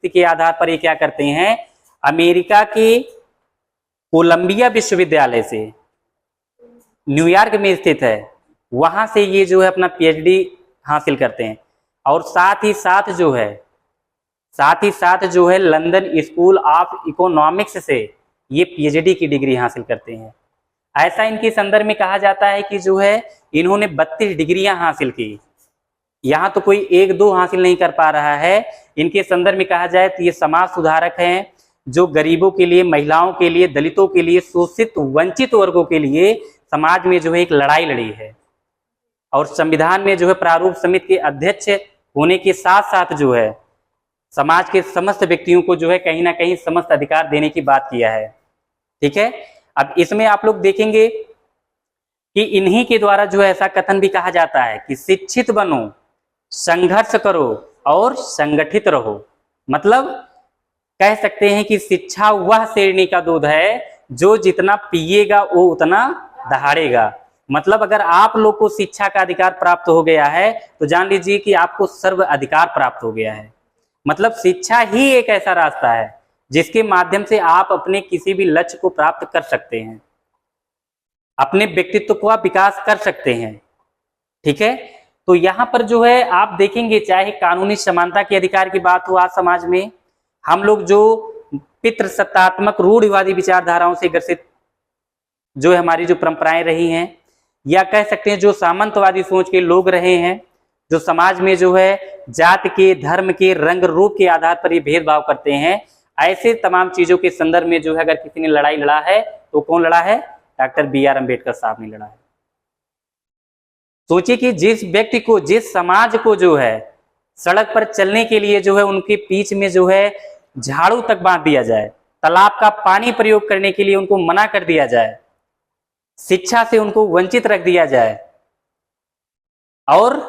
के आधार पर ये क्या करते हैं, अमेरिका के कोलंबिया विश्वविद्यालय से, न्यूयॉर्क में स्थित है, वहां से ये जो है अपना पीएचडी हासिल करते हैं। और साथ ही साथ जो है लंदन स्कूल ऑफ इकोनॉमिक्स से ये पीएचडी की डिग्री हासिल करते हैं। ऐसा इनके संदर्भ में कहा जाता है कि जो है इन्होंने 32 डिग्रियां हासिल की। यहाँ तो कोई 1-2 हासिल नहीं कर पा रहा है। इनके संदर्भ में कहा जाए तो ये समाज सुधारक हैं, जो गरीबों के लिए, महिलाओं के लिए, दलितों के लिए, शोषित वंचित वर्गों के लिए समाज में जो है एक लड़ाई लड़ी है। और संविधान में जो है प्रारूप समिति के अध्यक्ष होने के साथ साथ जो है समाज के समस्त व्यक्तियों को जो है कहीं ना कहीं समस्त अधिकार देने की बात किया है। ठीक है, अब इसमें आप लोग देखेंगे कि इन्हीं के द्वारा जो है ऐसा कथन भी कहा जाता है कि शिक्षित बनो, संघर्ष करो और संगठित रहो। मतलब कह सकते हैं कि शिक्षा वह शेरनी का दूध है जो जितना पिएगा वो उतना दहाड़ेगा। मतलब अगर आप लोग को शिक्षा का अधिकार प्राप्त हो गया है तो जान लीजिए कि आपको सर्व अधिकार प्राप्त हो गया है। मतलब शिक्षा ही एक ऐसा रास्ता है जिसके माध्यम से आप अपने किसी भी लक्ष्य को प्राप्त कर सकते हैं, अपने व्यक्तित्व का विकास कर सकते हैं। ठीक है, तो यहाँ पर जो है आप देखेंगे, चाहे कानूनी समानता के अधिकार की बात हो, आज समाज में हम लोग जो पितृसत्तात्मक रूढ़िवादी विचारधाराओं से ग्रसित जो है हमारी जो परंपराएं रही हैं, या कह सकते हैं जो सामंतवादी सोच के लोग रहे हैं, जो समाज में जो है जाति के, धर्म के, रंग रूप के आधार पर ये भेदभाव करते हैं, ऐसे तमाम चीजों के संदर्भ में जो है अगर किसी ने लड़ाई लड़ा है तो कौन लड़ा है? Doctor B.R. अम्बेडकर साहब ने लड़ा है। सोचिए कि जिस व्यक्ति को, जिस समाज को जो है सड़क पर चलने के लिए जो है उनके बीच में जो है झाड़ू तक बांध दिया जाए, तालाब का पानी प्रयोग करने के लिए उनको मना कर दिया जाए, शिक्षा से उनको वंचित रख दिया जाए, और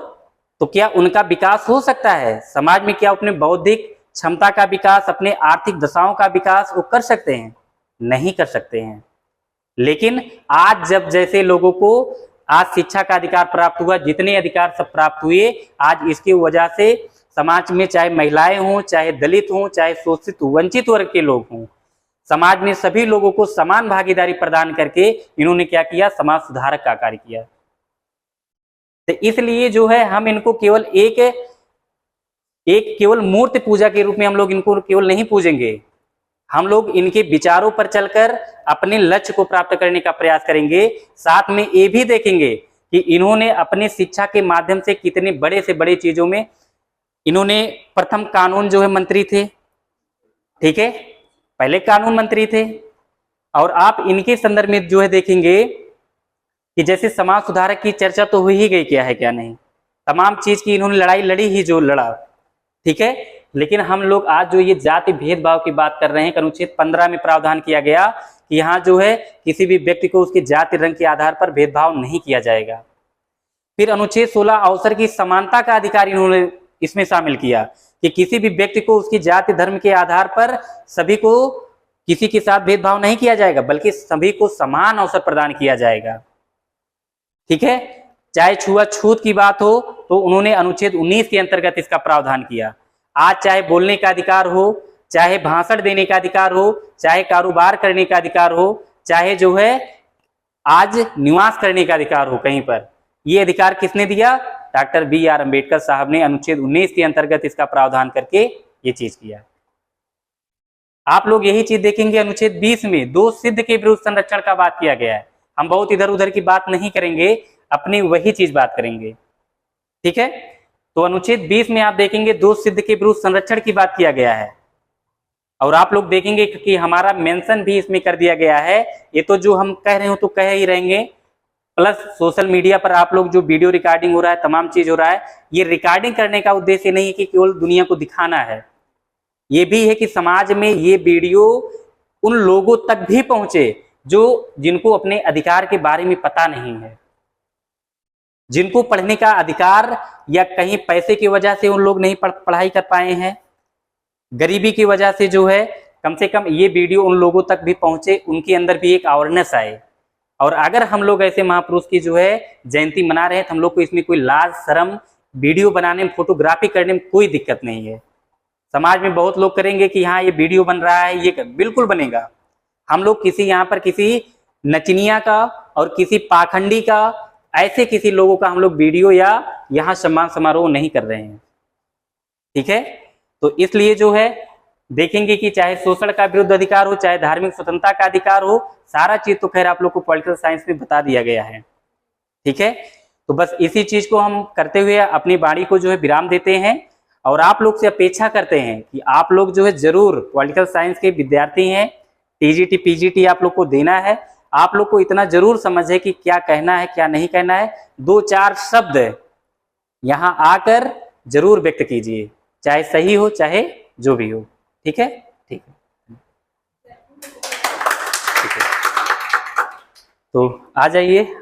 तो क्या उनका विकास हो सकता है? समाज में क्या अपने बौद्धिक क्षमता का विकास, अपने आर्थिक दशाओं का विकास वो कर सकते हैं? नहीं कर सकते हैं। लेकिन आज जब जैसे लोगों को आज शिक्षा का अधिकार प्राप्त हुआ, जितने अधिकार सब प्राप्त हुए, आज इसकी वजह से समाज में चाहे महिलाएं हों, चाहे दलित हों, चाहे शोषित वंचित वर्ग के लोग हों, समाज में सभी लोगों को समान भागीदारी प्रदान करके इन्होंने क्या किया? समाज सुधारक का कार्य किया। तो इसलिए जो है हम इनको केवल केवल मूर्ति पूजा के रूप में हम लोग इनको केवल नहीं पूजेंगे, हम लोग इनके विचारों पर चलकर अपने लक्ष्य को प्राप्त करने का प्रयास करेंगे। साथ में ये भी देखेंगे कि इन्होंने अपने शिक्षा के माध्यम से कितने बड़े से बड़े चीजों में, इन्होंने प्रथम कानून जो है मंत्री थे, ठीक है, पहले कानून मंत्री थे। और आप इनके संदर्भ में जो है देखेंगे कि जैसे समाज सुधारक की चर्चा तो हो ही गई, क्या है क्या नहीं, तमाम चीज की इन्होंने लड़ाई लड़ी ही जो लड़ा, ठीक है। लेकिन हम लोग आज जो ये जाति भेदभाव की बात कर रहे हैं, अनुच्छेद 15 में प्रावधान किया गया कि यहाँ जो है किसी भी व्यक्ति को उसके जाति रंग के आधार पर भेदभाव नहीं किया जाएगा। फिर अनुच्छेद 16 अवसर की समानता का अधिकार इन्होंने इसमें शामिल किया कि किसी भी व्यक्ति को उसकी जाति धर्म के आधार पर सभी को किसी के साथ भेदभाव नहीं किया जाएगा, बल्कि सभी को समान अवसर प्रदान किया जाएगा, ठीक है। चाहे छुआछूत की बात हो तो उन्होंने अनुच्छेद 19 के अंतर्गत इसका प्रावधान किया। आज चाहे बोलने का अधिकार हो, चाहे भाषण देने का अधिकार हो, चाहे कारोबार करने का अधिकार हो, चाहे जो है आज निवास करने का अधिकार हो कहीं पर, ये अधिकार किसने दिया? Doctor B.R. अम्बेडकर साहब ने अनुच्छेद 19 के अंतर्गत इसका प्रावधान करके ये चीज किया। आप लोग यही चीज देखेंगे अनुच्छेद 20 में दोष सिद्ध के विरुद्ध संरक्षण का बात किया गया है। हम बहुत इधर उधर की बात नहीं करेंगे, अपनी वही चीज बात करेंगे, ठीक है। तो अनुच्छेद 20 में आप देखेंगे दोष सिद्ध के विरुद्ध संरक्षण की बात किया गया है। और आप लोग देखेंगे कि हमारा मेंशन भी इसमें कर दिया गया है। ये तो जो हम कह रहे हो तो कह ही रहेंगे, प्लस सोशल मीडिया पर आप लोग जो वीडियो रिकॉर्डिंग हो रहा है, तमाम चीज हो रहा है, ये रिकॉर्डिंग करने का उद्देश्य नहीं है कि केवल दुनिया को दिखाना है, ये भी है कि समाज में ये वीडियो उन लोगों तक भी पहुंचे जो जिनको अपने अधिकार के बारे में पता नहीं है, जिनको पढ़ने का अधिकार या कहीं पैसे की वजह से उन लोग नहीं पढ़ाई कर पाए हैं, गरीबी की वजह से जो है, कम से कम ये वीडियो उन लोगों तक भी पहुंचे, उनके अंदर भी एक अवेयरनेस आए। और अगर हम लोग ऐसे महापुरुष की जो है जयंती मना रहे हैं तो हम लोग को इसमें कोई लाज शर्म वीडियो बनाने में, फोटोग्राफी करने में कोई दिक्कत नहीं है। समाज में बहुत लोग करेंगे कि हाँ ये वीडियो बन रहा है, ये बिल्कुल बनेगा। हम लोग किसी यहाँ पर किसी नचनिया का और किसी पाखंडी का, ऐसे किसी लोगों का हम लोग वीडियो या यहाँ सम्मान समारोह नहीं कर रहे हैं, ठीक है। तो इसलिए जो है देखेंगे कि चाहे शोषण का विरुद्ध अधिकार हो, चाहे धार्मिक स्वतंत्रता का अधिकार हो, सारा चीज तो खैर आप लोग को पॉलिटिकल साइंस में बता दिया गया है, ठीक है। तो बस इसी चीज को हम करते हुए अपनी वाणी को जो है विराम देते हैं और आप लोग से अपेक्षा करते हैं कि आप लोग जो है जरूर पॉलिटिकल साइंस के विद्यार्थी हैं, टीजीटी पीजीटी आप लोग को देना है। आप लोग को इतना जरूर समझ है कि क्या कहना है क्या नहीं कहना है, 2-4 शब्द यहाँ आकर जरूर व्यक्त कीजिए, चाहे सही हो चाहे जो भी हो, ठीक है। ठीक है, ठीक है। तो आ जाइए।